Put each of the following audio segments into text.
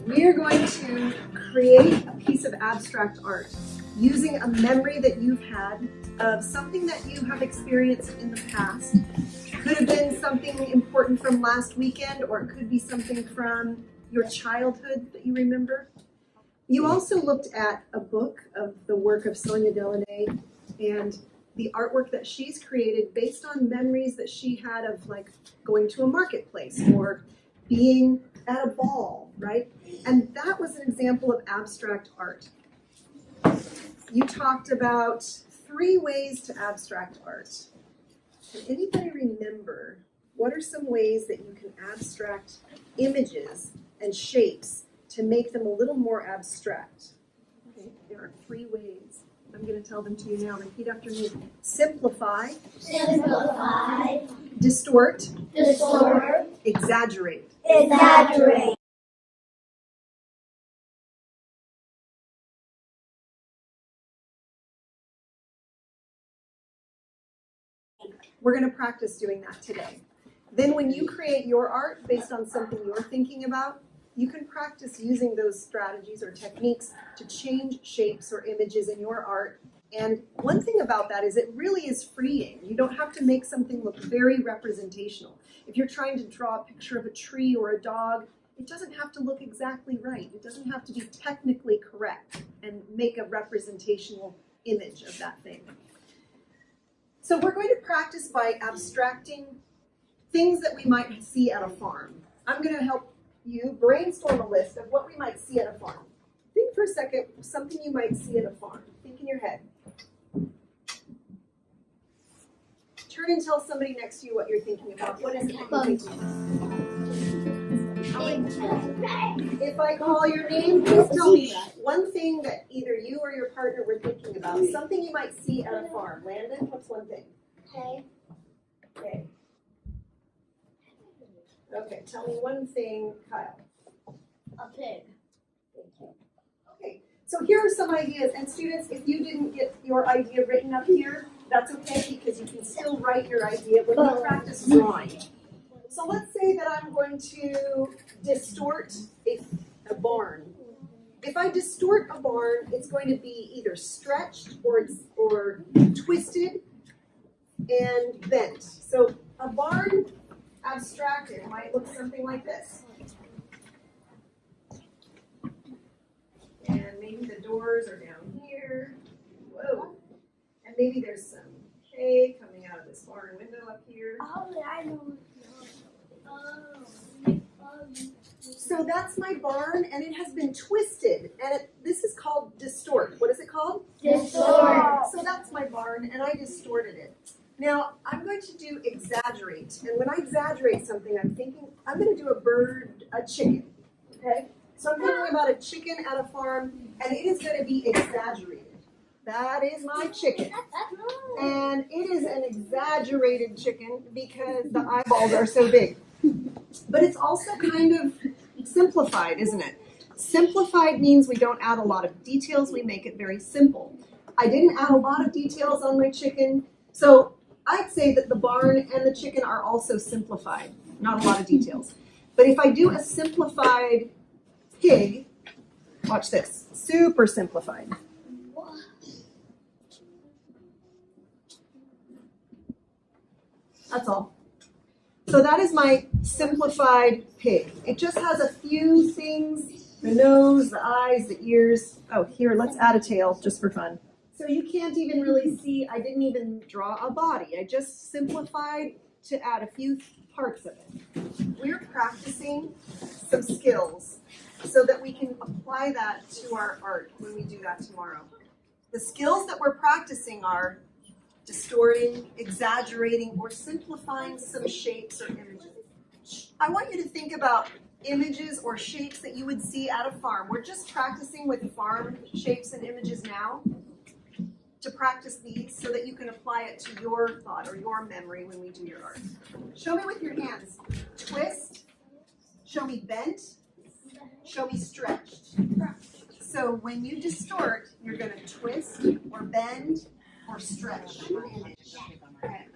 We are going to create a piece of abstract art using a memory that you've had of something that you have experienced in the past. It could have been something important from last weekend, or it could be something from your childhood that you remember. You also looked at a book of the work of Sonia Delaunay and the artwork that she's created based on memories that she had of like going to a marketplace or being at a ball, right? And that was an example of abstract art. You talked about 3 ways to abstract art. Can anybody remember what are some ways that you can abstract images and shapes to make them a little more abstract? Okay, there are 3 ways. I'm going to tell them to you now. Repeat after me. Simplify. Simplify. Distort. Distort. Exaggerate. Exaggerate. We're going to practice doing that today. Then when you create your art based on something you're thinking about, you can practice using those strategies or techniques to change shapes or images in your art. And one thing about that is it really is freeing. You don't have to make something look very representational. If you're trying to draw a picture of a tree or a dog, it doesn't have to look exactly right. It doesn't have to be technically correct and make a representational image of that thing. So we're going to practice by abstracting things that we might see at a farm. I'm going to help you brainstorm a list of what we might see at a farm. Think for a second, something you might see at a farm. Think in your head. Turn and tell somebody next to you what you're thinking about. What is it that you're thinking about? If I call your name, please tell me one thing that either you or your partner were thinking about. Something you might see at a farm. Landon, what's one thing? Hay. Okay. Okay, tell me one thing, Kyle. A pig. Thank you. Okay, so here are some ideas. And students, if you didn't get your idea written up here, that's okay because you can still write your idea when you practice drawing. So let's say that I'm going to distort a barn. If I distort a barn, it's going to be either stretched or twisted and bent. So a barn abstracted might look something like this. And maybe the doors are down here. Whoa. And maybe there's some hay coming out of this barn window up here. Oh, I know. So that's my barn, and it has been twisted. And this is called distort. What is it called? Distort. So that's my barn, and I distorted it. Now, I'm going to do exaggerate. And when I exaggerate something, I'm going to do a chicken. Okay? So I'm thinking about a chicken at a farm, and it is going to be exaggerated. That is my chicken. And it is an exaggerated chicken because the eyeballs are so big. But it's also kind of simplified, isn't it? Simplified means we don't add a lot of details. We make it very simple. I didn't add a lot of details on my chicken. So I'd say that the barn and the chicken are also simplified. Not a lot of details. But if I do a simplified pig, watch this, super simplified. That's all. So that is my simplified pig. It just has a few things, the nose, the eyes, the ears. Oh, here, let's add a tail just for fun. So you can't even really see, I didn't even draw a body. I just simplified to add a few parts of it. We're practicing some skills so that we can apply that to our art when we do that tomorrow. The skills that we're practicing are distorting, exaggerating, or simplifying some shapes or images. I want you to think about images or shapes that you would see at a farm. We're just practicing with farm shapes and images now to practice these so that you can apply it to your thought or your memory when we do your art. Show me with your hands. Twist. Show me bent. Show me stretched. So when you distort, you're going to twist or bend or stretch your image. Okay.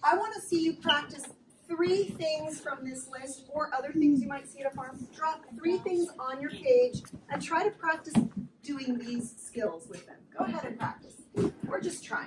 I want to see you practice 3 things from this list or other things you might see at a farm. Drop 3 things on your page and try to practice doing these skills with them. Go ahead and practice. Or just try.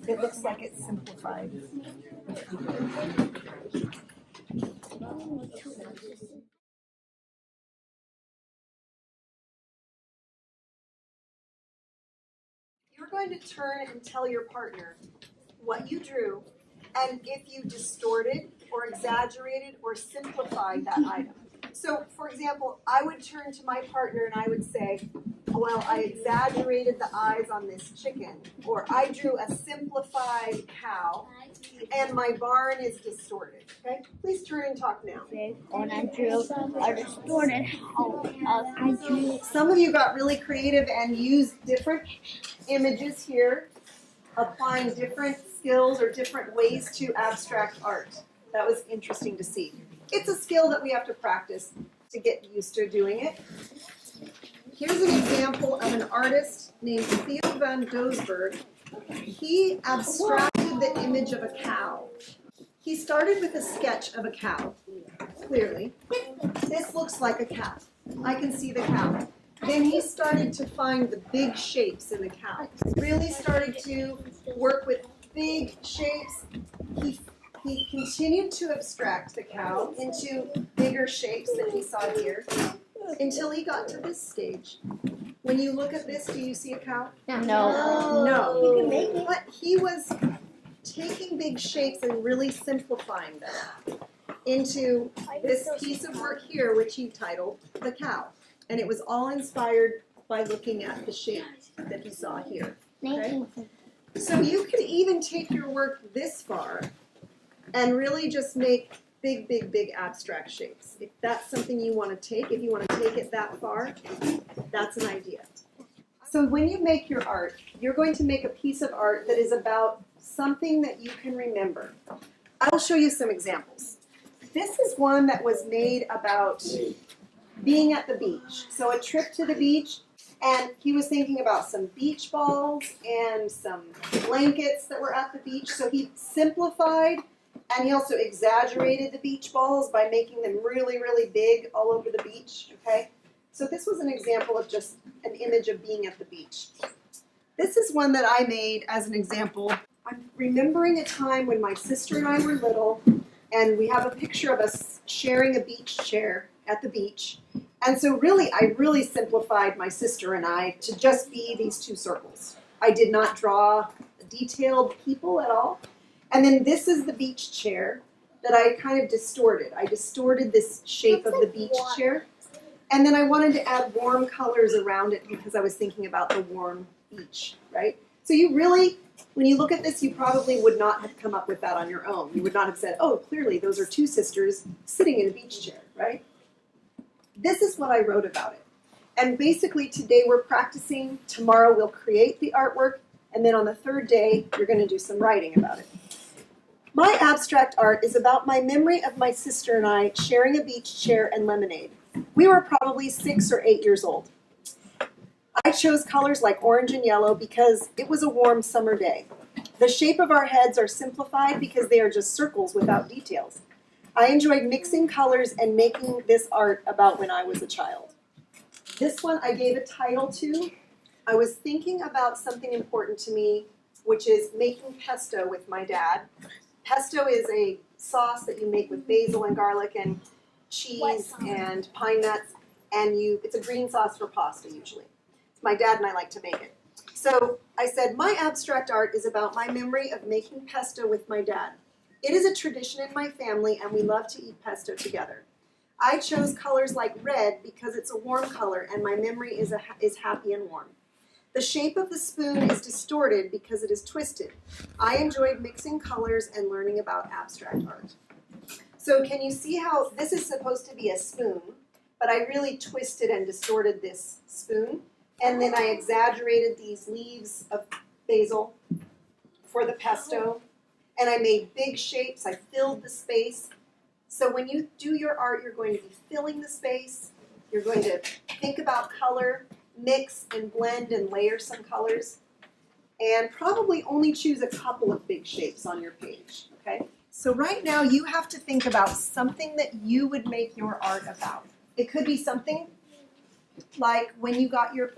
It looks like it's simplified. You're going to turn and tell your partner what you drew and if you distorted or exaggerated or simplified that item. So, for example, I would turn to my partner and I would say, well, I exaggerated the eyes on this chicken, or I drew a simplified cow, and my barn is distorted. Okay? Please turn and talk now. When I drew a distorted house, I drew. Some of you got really creative and used different images here, applying different skills or different ways to abstract art. That was interesting to see. It's a skill that we have to practice to get used to doing it. Here's an example of an artist named Theo van Doesburg. He abstracted the image of a cow. He started with a sketch of a cow, clearly. This looks like a cow. I can see the cow. Then he started to find the big shapes in the cow. Really started to work with big shapes. He continued to abstract the cow into bigger shapes that he saw here until he got to this stage. When you look at this, do you see a cow? No. No. You can make it. But he was taking big shapes and really simplifying them into this piece of work here, which he titled The Cow. And it was all inspired by looking at the shape that he saw here. Okay? So you can even take your work this far and really just make big, big, big abstract shapes. If that's something you want to take, if you want to take it that far, that's an idea. So when you make your art, you're going to make a piece of art that is about something that you can remember. I'll show you some examples. This is one that was made about being at the beach. So a trip to the beach, and he was thinking about some beach balls and some blankets that were at the beach. So he simplified, and he also exaggerated the beach balls by making them really, really big all over the beach, okay? So this was an example of just an image of being at the beach. This is one that I made as an example. I'm remembering a time when my sister and I were little, and we have a picture of us sharing a beach chair at the beach. And so really, I really simplified my sister and I to just be these 2 circles. I did not draw detailed people at all. And then this is the beach chair that I kind of distorted. I distorted this shape of the beach chair. And then I wanted to add warm colors around it because I was thinking about the warm beach, right? So you really, when you look at this, you probably would not have come up with that on your own. You would not have said, oh, clearly those are 2 sisters sitting in a beach chair, right? This is what I wrote about it. And basically today we're practicing, tomorrow we'll create the artwork, and then on the 3rd day, you're going to do some writing about it. My abstract art is about my memory of my sister and I sharing a beach chair and lemonade. We were probably 6 or 8 years old. I chose colors like orange and yellow because it was a warm summer day. The shape of our heads are simplified because they are just circles without details. I enjoyed mixing colors and making this art about when I was a child. This one I gave a title to. I was thinking about something important to me, which is making pesto with my dad. Pesto is a sauce that you make with basil and garlic and cheese and pine nuts, and it's a green sauce for pasta usually. My dad and I like to make it. So I said, my abstract art is about my memory of making pesto with my dad. It is a tradition in my family, and we love to eat pesto together. I chose colors like red because it's a warm color, and my memory is happy and warm. The shape of the spoon is distorted because it is twisted. I enjoyed mixing colors and learning about abstract art. So can you see how this is supposed to be a spoon, but I really twisted and distorted this spoon, and then I exaggerated these leaves of basil for the pesto, and I made big shapes. I filled the space. So when you do your art, you're going to be filling the space. You're going to think about color, mix and blend and layer some colors. and probably only choose a couple of big shapes on your page, okay? So right now you have to think about something that you would make your art about. It could be something like when you got your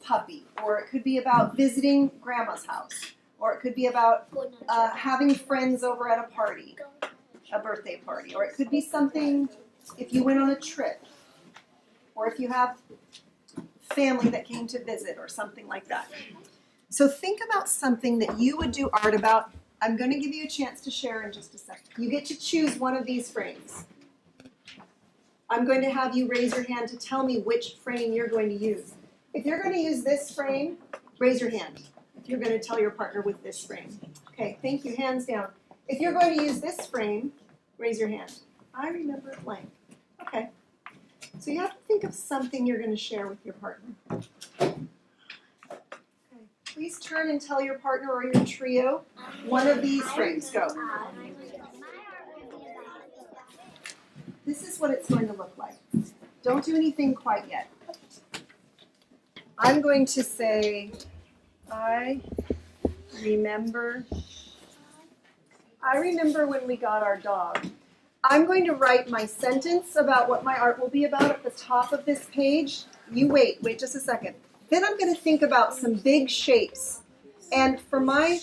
puppy, or it could be about visiting grandma's house, or it could be about having friends over at a party, a birthday party, or it could be something if you went on a trip, or if you have family that came to visit or something like that. So think about something that you would do art about. I'm going to give you a chance to share in just a second. You get to choose one of these frames. I'm going to have you raise your hand to tell me which frame you're going to use. If you're going to use this frame, raise your hand. If you're going to tell your partner with this frame. Okay, thank you, hands down. If you're going to use this frame, raise your hand. I remember it blank. Okay. So you have to think of something you're going to share with your partner. Okay. Please turn and tell your partner or your trio one of these frames. Go. This is what it's going to look like. Don't do anything quite yet. I'm going to say, I remember when we got our dog. I'm going to write my sentence about what my art will be about at the top of this page. You wait just a second. Then I'm going to think about some big shapes. And for my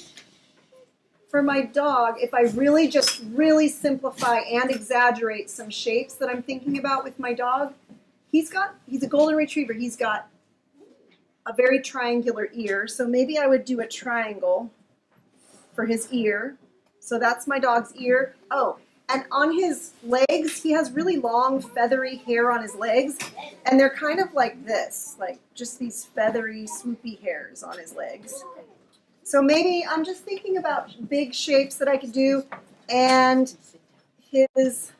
dog, if I really simplify and exaggerate some shapes that I'm thinking about with my dog, he's a golden retriever. He's got a very triangular ear. So maybe I would do a triangle for his ear. So that's my dog's ear. Oh, and on his legs, he has really long, feathery hair on his legs, and they're kind of like this, like just these feathery, swoopy hairs on his legs. So maybe I'm just thinking about big shapes that I could do, and his,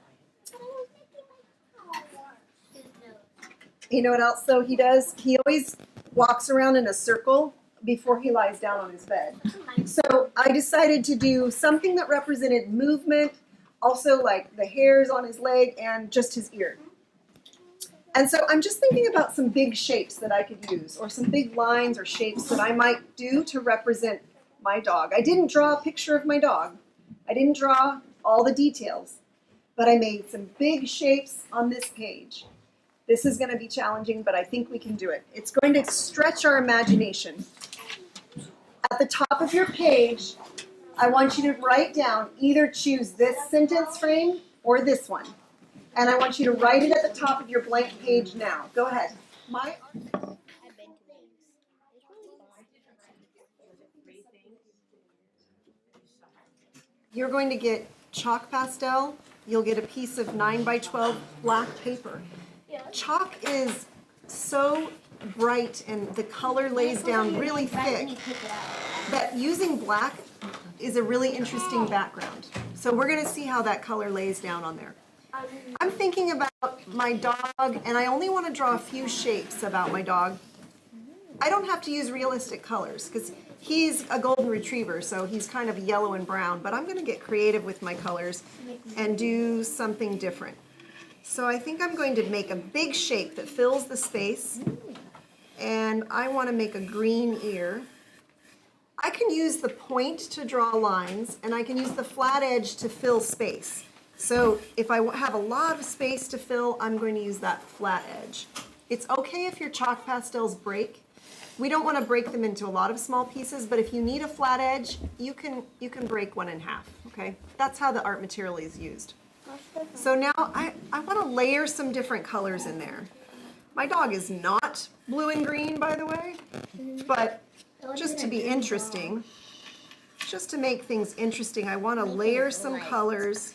you know what else though he does? He always walks around in a circle before he lies down on his bed. So I decided to do something that represented movement, also like the hairs on his leg and just his ear. And so I'm just thinking about some big shapes that I could use, or some big lines or shapes that I might do to represent my dog. I didn't draw a picture of my dog. I didn't draw all the details, but I made some big shapes on this page. This is going to be challenging, but I think we can do it. It's going to stretch our imagination. At the top of your page, I want you to write down, either choose this sentence frame or this one. And I want you to write it at the top of your blank page now. Go ahead. You're going to get chalk pastel. You'll get a piece of 9x12 black paper. Chalk is so bright and the color lays down really thick that using black is a really interesting background. So we're going to see how that color lays down on there. I'm thinking about my dog, and I only want to draw a few shapes about my dog. I don't have to use realistic colors because he's a golden retriever, so he's kind of yellow and brown, but I'm going to get creative with my colors and do something different. So I think I'm going to make a big shape that fills the space, and I want to make a green ear. I can use the point to draw lines, and I can use the flat edge to fill space. So if I have a lot of space to fill, I'm going to use that flat edge. It's okay if your chalk pastels break. We don't want to break them into a lot of small pieces, but if you need a flat edge, you can break one in half, okay? That's how the art material is used. So now I want to layer some different colors in there. My dog is not blue and green, by the way, but just to be interesting, just to make things interesting, I want to layer some colors.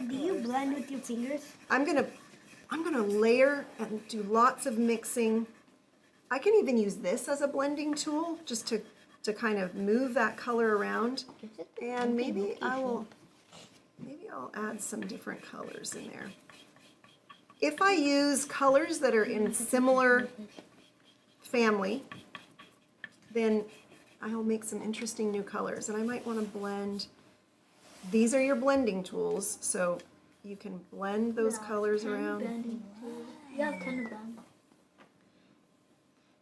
Do you blend with your fingers? I'm gonna layer and do lots of mixing. I can even use this as a blending tool just to kind of move that color around. And maybe I'll add some different colors in there. If I use colors that are in similar family, then I'll make some interesting new colors. And I might want to blend. These are your blending tools, so you can blend those colors around. Yeah, kind of blend.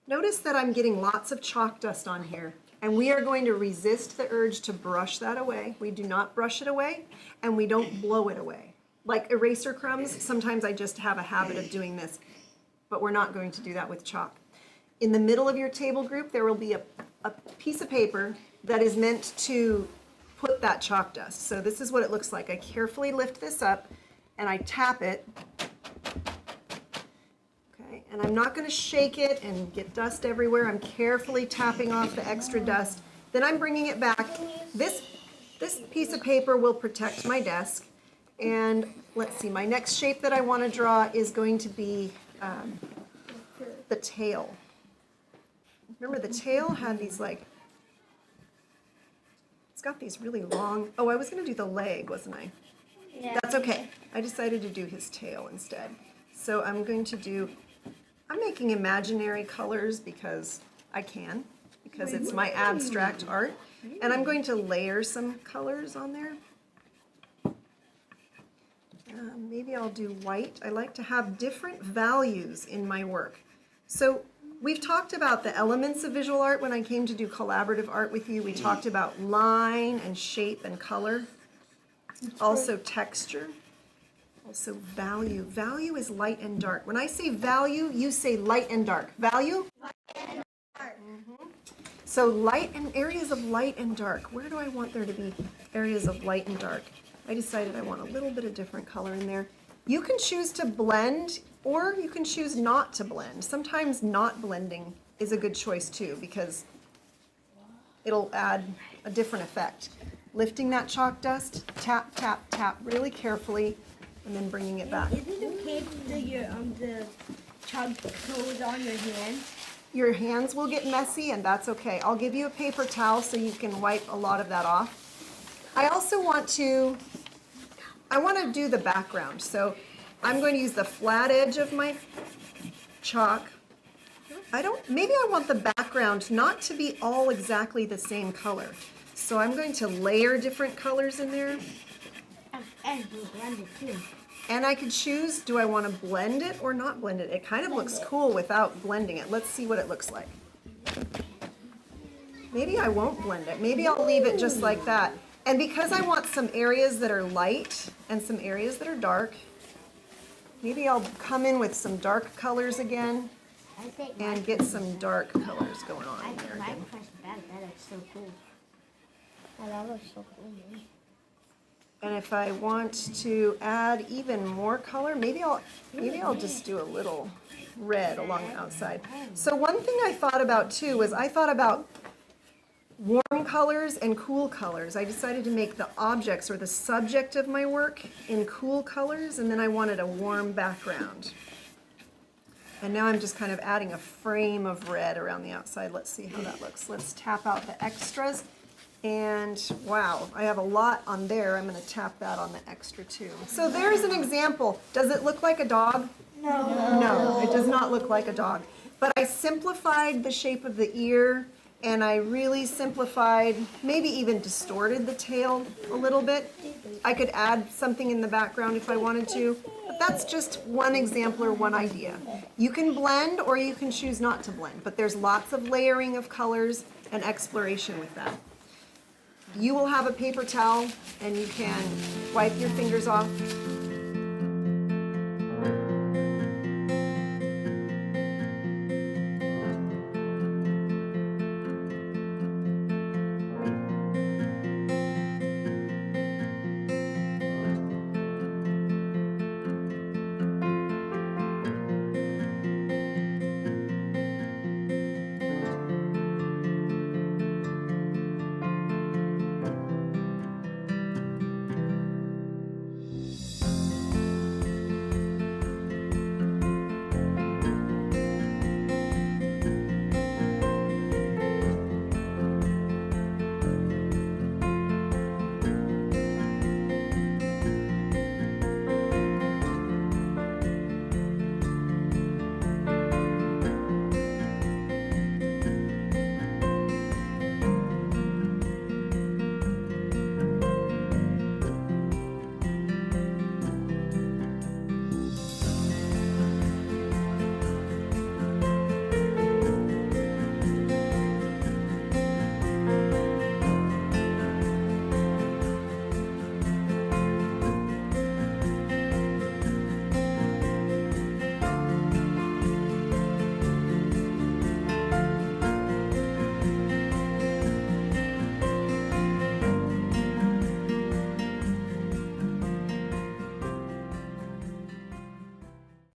Notice that I'm getting lots of chalk dust on here. And we are going to resist the urge to brush that away. We do not brush it away, and we don't blow it away. Like eraser crumbs, sometimes I just have a habit of doing this, but we're not going to do that with chalk. In the middle of your table group, there will be a piece of paper that is meant to put that chalk dust. So this is what it looks like. I carefully lift this up and I tap it. Okay, and I'm not going to shake it and get dust everywhere. I'm carefully tapping off the extra dust. Then I'm bringing it back. This piece of paper will protect my desk. And let's see, my next shape that I want to draw is going to be the tail. Remember the tail had these like, it's got these really long, oh, I was going to do the leg, wasn't I? Yeah. That's okay. I decided to do his tail instead. So I'm going to do, I'm making imaginary colors because I can, because it's my abstract art. And I'm going to layer some colors on there. Maybe I'll do white. I like to have different values in my work. So we've talked about the elements of visual art when I came to do collaborative art with you. We talked about line and shape and color, also texture, also value. Value is light and dark. When I say value, you say light and dark. Value? Light and dark. So light and areas of light and dark. Where do I want there to be areas of light and dark? I decided I want a little bit of different color in there. You can choose to blend or you can choose not to blend. Sometimes not blending is a good choice too because it'll add a different effect. Lifting that chalk dust, tap, tap, tap really carefully and then bringing it back. Isn't it okay if the chalk goes on your hands? Your hands will get messy and that's okay. I'll give you a paper towel so you can wipe a lot of that off. I also want to do the background. So I'm going to use the flat edge of my chalk. Maybe I want the background not to be all exactly the same color. So I'm going to layer different colors in there. And blend it too. And I could choose, do I want to blend it or not blend it? It kind of looks cool without blending it. Let's see what it looks like. Maybe I won't blend it. Maybe I'll leave it just like that. And because I want some areas that are light and some areas that are dark, maybe I'll come in with some dark colors again and get some dark colors going on in there again. That looks so cool. That looks so cool, man. And if I want to add even more color, maybe I'll just do a little red along the outside. So one thing I thought about too was I thought about warm colors and cool colors. I decided to make the objects or the subject of my work in cool colors, and then I wanted a warm background. And now I'm just kind of adding a frame of red around the outside. Let's see how that looks. Let's tap out the extras. And wow, I have a lot on there. I'm going to tap that on the extra too. So there's an example. Does it look like a dog? No. No, it does not look like a dog. But I simplified the shape of the ear, and I really simplified, maybe even distorted the tail a little bit. I could add something in the background if I wanted to, but that's just one example or one idea. You can blend or you can choose not to blend, but there's lots of layering of colors and exploration with that. You will have a paper towel and you can wipe your fingers off